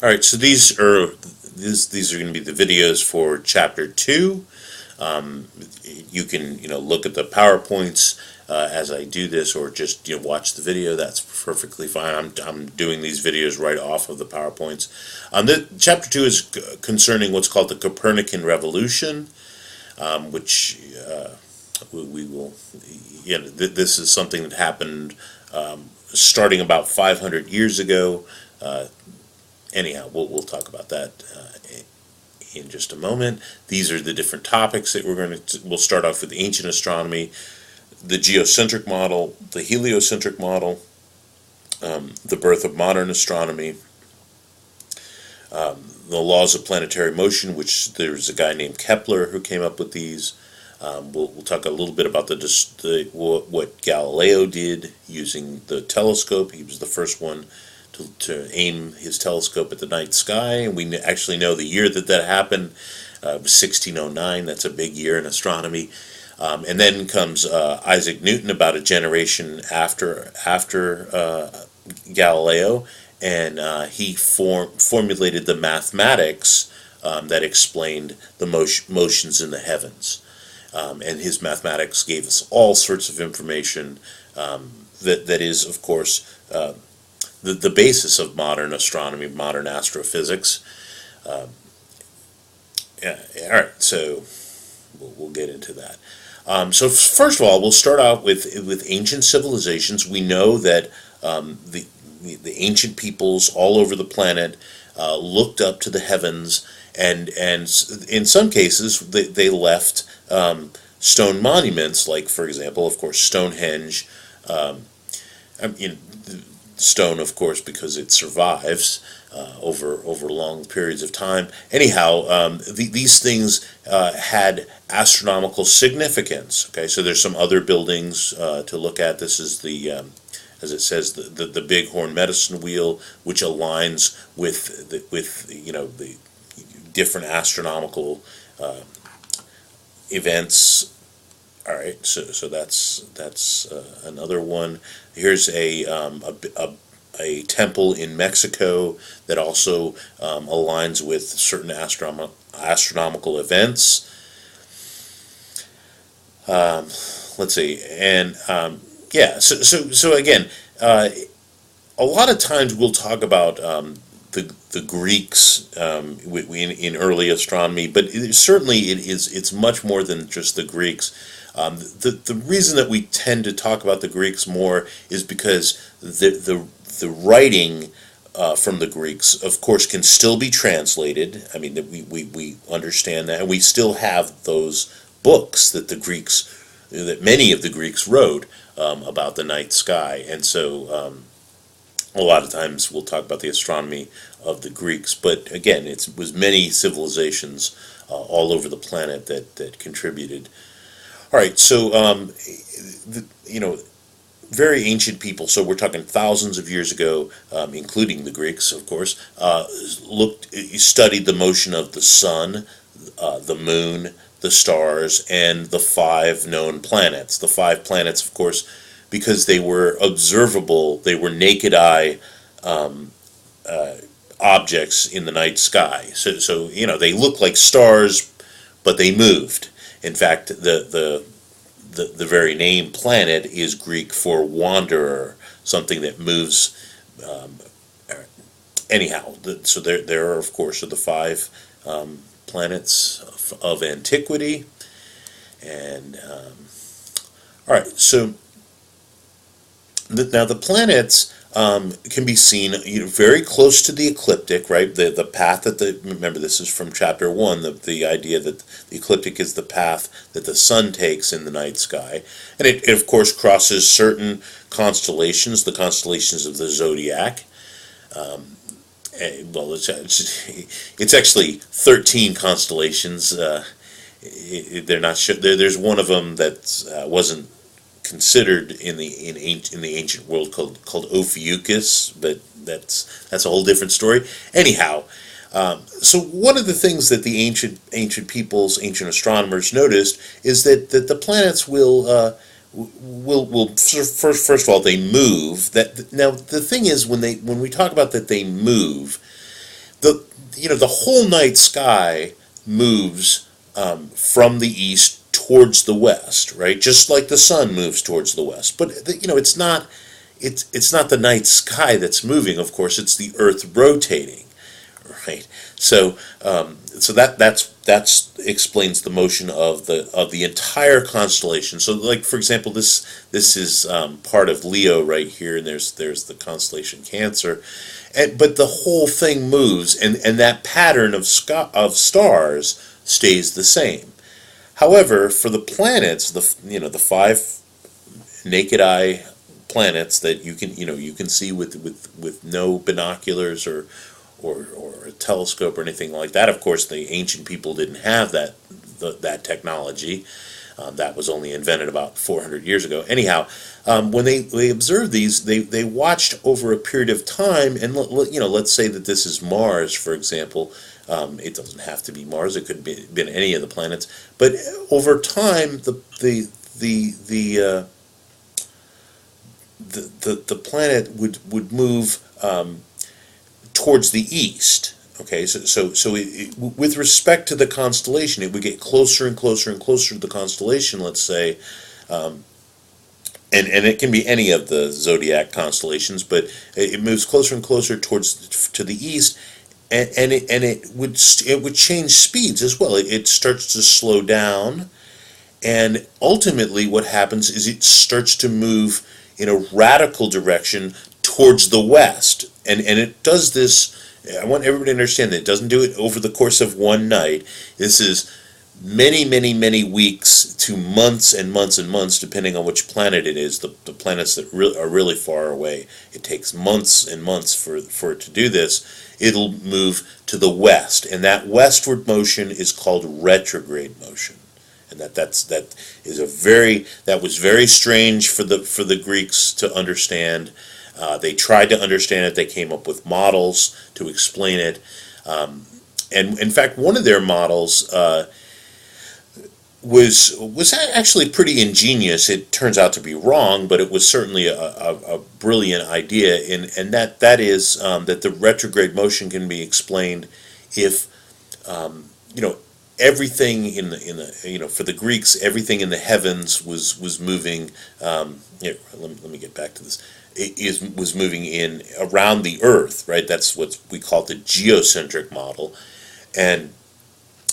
All right, so these are going to be the videos for Chapter 2. You can look at the PowerPoints as I do this, or just watch the video. That's perfectly fine. I'm doing these videos right off of the PowerPoints. Chapter 2 is concerning what's called the Copernican Revolution, which we will. This is something that happened starting about 500 years ago. Anyhow, we'll talk about that in just a moment. These are the different topics that we'll start off with: ancient astronomy, the geocentric model, the heliocentric model, the birth of modern astronomy, the laws of planetary motion, which there's a guy named Kepler who came up with these. We'll talk a little bit about what Galileo did using the telescope. He was the first one to aim his telescope at the night sky, and we actually know the year that happened. It was 1609. That's a big year in astronomy. And then comes Isaac Newton, about a generation after Galileo, and he formulated the mathematics that explained the motions in the heavens. And his mathematics gave us all sorts of information that is, of course, the basis of modern astronomy, modern astrophysics. All right, so we'll get into that. So first of all, we'll start out with ancient civilizations. We know that the ancient peoples all over the planet looked up to the heavens, and in some cases they left stone monuments, like, for example, of course, Stonehenge. Stone, of course, because it survives over long periods of time. Anyhow, these things had astronomical significance. Okay, so there's some other buildings to look at. This is the, as it says, the Bighorn Medicine Wheel, which aligns with the different astronomical events. All right, so that's another one. Here's a temple in Mexico that also aligns with certain astronomical events. Let's see, and so again, a lot of times we'll talk about the Greeks in early astronomy, but it's much more than just the Greeks. The reason that we tend to talk about the Greeks more is because the writing from the Greeks, of course, can still be translated. I mean, we understand that, and we still have those books that many of the Greeks wrote about the night sky, and so a lot of times we'll talk about the astronomy of the Greeks. But again, it was many civilizations all over the planet that contributed. All right, so very ancient people. So we're talking thousands of years ago, including the Greeks, of course. Studied the motion of the sun, the moon, the stars, and the 5 known planets. The 5 planets, of course, because they were observable. They were naked eye objects in the night sky. So they look like stars, but they moved. In fact, the very name planet is Greek for wanderer, something that moves. Anyhow, so there are, of course, the 5 planets of antiquity. And all right, so now the planets can be seen very close to the ecliptic, right? The path remember, this is from Chapter 1, the idea that the ecliptic is the path that the sun takes in the night sky. And it of course crosses certain constellations, the constellations of the zodiac. Well, it's actually 13 constellations. They're not sure. There's one of them that wasn't considered in the ancient world called Ophiuchus, but that's a whole different story. Anyhow, so one of the things that the ancient peoples, ancient astronomers noticed is that the planets will first of all, they move. Now the thing is, when we talk about that they move, the whole night sky moves from the east towards the west, right? Just like the sun moves towards the west. But it's not the night sky that's moving. Of course, it's the Earth rotating, right? So that explains the motion of the entire constellation. So, like for example, this is part of Leo right here, and there's the constellation Cancer, but the whole thing moves, and that pattern of stars stays the same. However, for the planets, the five naked eye planets that you can see with no binoculars or a telescope or anything like that. Of course, the ancient people didn't have that technology. That was only invented about 400 years ago. Anyhow, when they observed these, they watched over a period of time, and let's say that this is Mars, for example. It doesn't have to be Mars; it could have been any of the planets. But over time, the planet would move towards the east. Okay, so with respect to the constellation, it would get closer and closer and closer to the constellation. Let's say, and it can be any of the zodiac constellations, but it moves closer and closer to the east, and it would change speeds as well. It starts to slow down, and ultimately, what happens is it starts to move in a radical direction towards the west, and it does this. I want everybody to understand that it doesn't do it over the course of one night. This is many, many, many weeks to months and months and months, depending on which planet it is. The planets that are really far away, it takes months and months for it to do this. It'll move to the west, and that westward motion is called retrograde motion. And that was very strange for the Greeks to understand. They tried to understand it. They came up with models to explain it. And in fact, one of their models was actually pretty ingenious. It turns out to be wrong, but it was certainly a brilliant idea. And that is that the retrograde motion can be explained if everything in the for the Greeks, everything in the heavens was moving. Here, let me get back to this. Was moving in around the Earth, right? That's what we call the geocentric model, and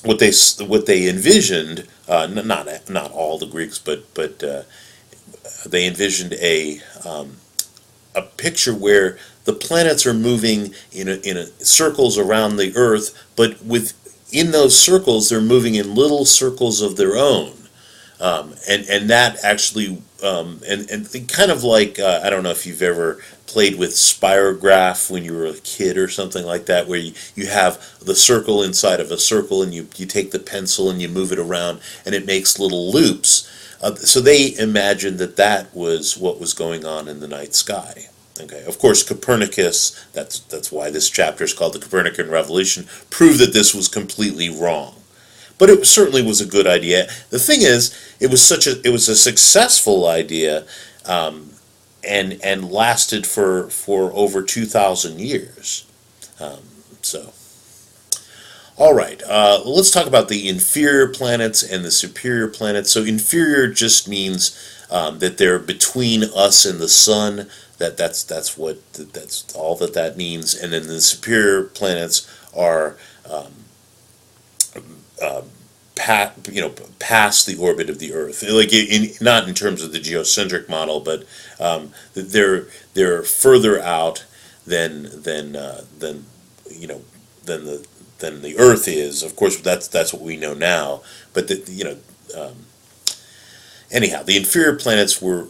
what they envisioned, not all the Greeks, but they envisioned a picture where the planets are moving in circles around the Earth, but within those circles they're moving in little circles of their own. And that actually, and kind of like, I don't know if you've ever played with spirograph when you were a kid or something like that, where you have the circle inside of a circle, and you take the pencil and you move it around, and it makes little loops. So they imagined that was what was going on in the night sky. Okay, of course, Copernicus, that's why this chapter is called the Copernican Revolution, proved that this was completely wrong. But it certainly was a good idea. The thing is, it was a successful idea, and lasted for over 2,000 years. All right. Let's talk about the inferior planets and the superior planets. So inferior just means that they're between us and the sun. That's all that means. And then the superior planets are past the orbit of the Earth, like not in terms of the geocentric model, but they're further out than the Earth is. Of course, that's what we know now. But anyhow, the inferior planets were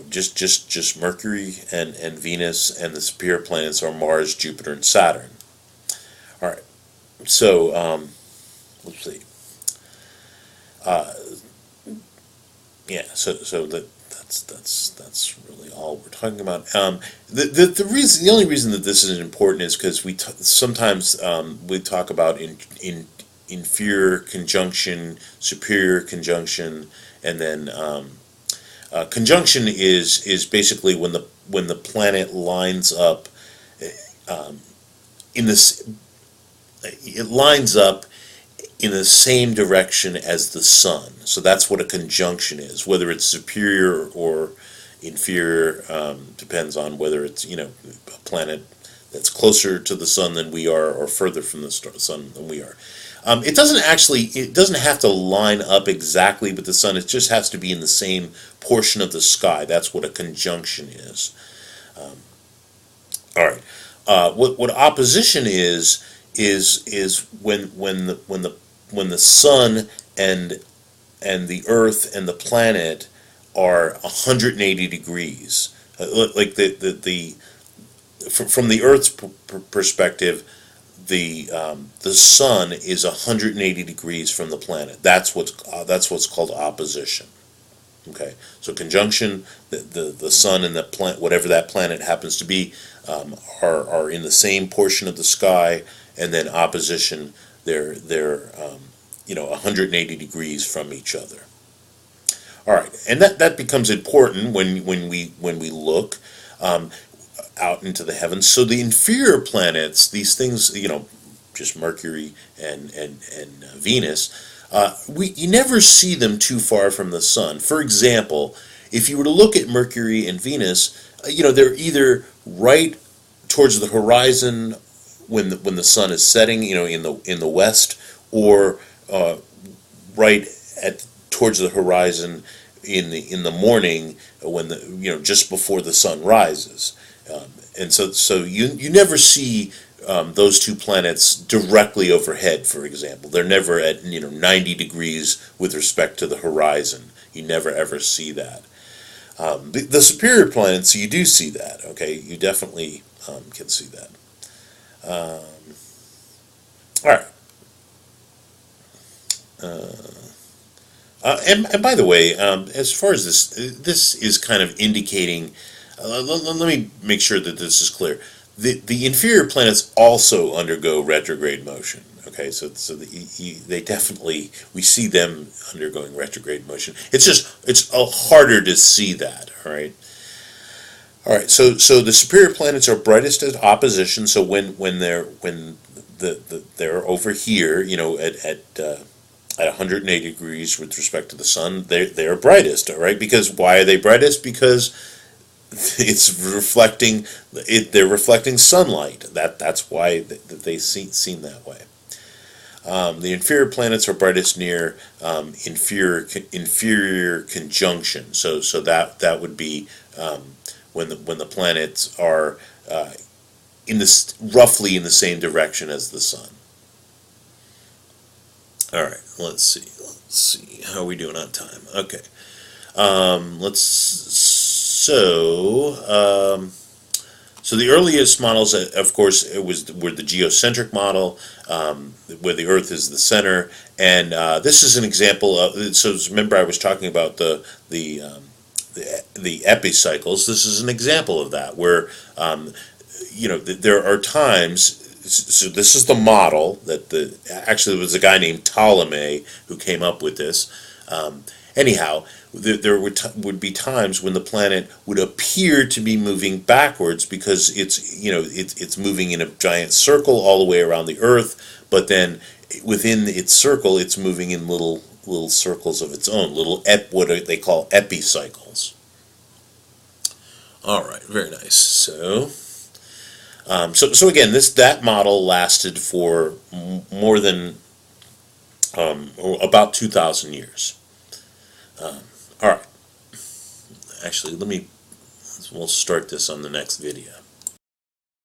just Mercury and Venus, and the superior planets are Mars, Jupiter, and Saturn. All right. So let's see. So that's really all we're talking about. The only reason that this is important is because sometimes we talk about in inferior conjunction, superior conjunction, and then conjunction is basically when the planet lines up. in this, it lines up in the same direction as the sun. So that's what a conjunction is. Whether it's superior or inferior depends on whether it's, a planet that's closer to the sun than we are or further from the sun than we are. It doesn't have to line up exactly with the sun. It just has to be in the same portion of the sky. That's what a conjunction is. All right. What opposition is when the sun and the Earth and the planet are 180 degrees. Like from the Earth's perspective, the sun is 180 degrees from the planet. That's what's called opposition. Okay, so conjunction, the sun and the planet, whatever that planet happens to be, are in the same portion of the sky, and then opposition, they're 180 degrees from each other. All right, and that becomes important when we look out into the heavens. So the inferior planets, these things, just Mercury and Venus, you never see them too far from the sun. For example, if you were to look at Mercury and Venus, they're either right towards the horizon when the sun is setting, in the west, or right towards the horizon in the morning when just before the sun rises. And so you never see those two planets directly overhead, for example. They're never at 90 degrees with respect to the horizon. You never ever see that. The superior planets, you do see that. Okay, you definitely can see that. All right. And by the way, as far as this is kind of indicating. Let me make sure that this is clear. The inferior planets also undergo retrograde motion. Okay, so they definitely, we see them undergoing retrograde motion. It's harder to see that. All right. So the superior planets are brightest at opposition. So when they're over here, at 180 degrees with respect to the sun, they're brightest. All right, because why are they brightest? Because they're reflecting sunlight. That's why they seem that way. The inferior planets are brightest near inferior conjunction. So that would be when the planets are roughly in the same direction as the sun. All right, let's see how are we doing on time. Okay, So the earliest models, of course, were the geocentric model, where the Earth is the center, and this is an example of. So remember, I was talking about the epicycles. This is an example of that, where there are times. So this is the model that actually there was a guy named Ptolemy who came up with this. Anyhow, there would be times when the planet would appear to be moving backwards because it's moving in a giant circle all the way around the Earth, but then within its circle it's moving in little circles of its own, what they call epicycles. All right, very nice. So again, that model lasted for more than about 2,000 years. All right. Actually, we'll start this on the next video.